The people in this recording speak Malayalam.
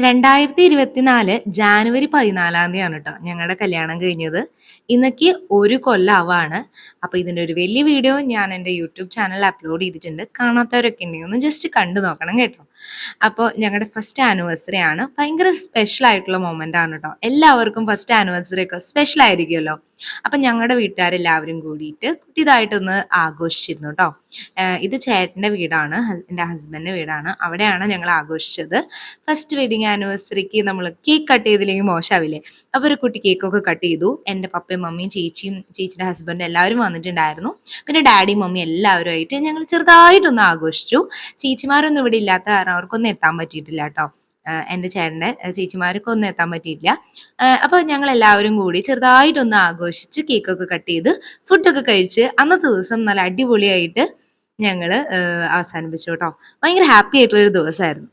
2024 ജാനുവരി 14 കേട്ടോ ഞങ്ങളുടെ കല്യാണം കഴിഞ്ഞത്. ഇന്നേക്ക് 1 കൊല്ലം. അപ്പൊ ഇതിന്റെ ഒരു വലിയ വീഡിയോ ഞാൻ എൻ്റെ യൂട്യൂബ് ചാനലിൽ അപ്ലോഡ് ചെയ്തിട്ടുണ്ട്. കാണാത്തവരൊക്കെ ഉണ്ടെങ്കിൽ ഒന്ന് ജസ്റ്റ് കണ്ടു നോക്കണം കേട്ടോ. അപ്പോൾ ഞങ്ങളുടെ ഫസ്റ്റ് ആനിവേഴ്സറി ആണ്. ഭയങ്കര സ്പെഷ്യൽ ആയിട്ടുള്ള മൊമെന്റ് ആണ് കേട്ടോ. എല്ലാവർക്കും ഫസ്റ്റ് ആനിവേഴ്സറി ഒക്കെ സ്പെഷ്യൽ ആയിരിക്കുമല്ലോ. അപ്പൊ ഞങ്ങളുടെ വീട്ടുകാരെല്ലാവരും കൂടിയിട്ട് കുട്ടിയതായിട്ടൊന്ന് ആഘോഷിച്ചിരുന്നു കേട്ടോ. ഇത് ചേട്ടന്റെ വീടാണ്, എൻ്റെ ഹസ്ബൻഡിന്റെ വീടാണ്. അവിടെയാണ് ഞങ്ങൾ ആഘോഷിച്ചത്. ഫസ്റ്റ് വെഡിങ് ആനിവേഴ്സറിക്ക് നമ്മൾ കേക്ക് കട്ട് ചെയ്തില്ലെങ്കിൽ മോശമാവില്ലേ. അപ്പോൾ ഒരു കുട്ടി കേക്കൊക്കെ കട്ട് ചെയ്തു. എൻ്റെ പപ്പയും മമ്മിയും ചേച്ചിയും ചേച്ചിയുടെ ഹസ്ബൻഡും എല്ലാവരും വന്നിട്ടുണ്ടായിരുന്നു. പിന്നെ ഡാഡിയും മമ്മിയും എല്ലാവരുമായിട്ട് ഞങ്ങൾ ചെറുതായിട്ടൊന്ന് ആഘോഷിച്ചു. ചേച്ചിമാരൊന്നും ഇവിടെ ഇല്ലാത്ത കാരണം അവർക്കൊന്നും എത്താൻ പറ്റിയിട്ടില്ല കേട്ടോ. എൻ്റെ ചേട്ടൻ്റെ ചേച്ചിമാർക്ക് ഒന്നും എത്താൻ പറ്റിയിട്ടില്ല. അപ്പോൾ ഞങ്ങൾ എല്ലാവരും കൂടി ചെറുതായിട്ടൊന്ന് ആഘോഷിച്ച് കേക്കൊക്കെ കട്ട് ചെയ്ത് ഫുഡൊക്കെ കഴിച്ച് അന്നത്തെ ദിവസം നല്ല അടിപൊളിയായിട്ട് ഞങ്ങൾ അവസാനിപ്പിച്ചു കേട്ടോ. ഭയങ്കര ഹാപ്പി ആയിട്ടുള്ളൊരു ദിവസമായിരുന്നു.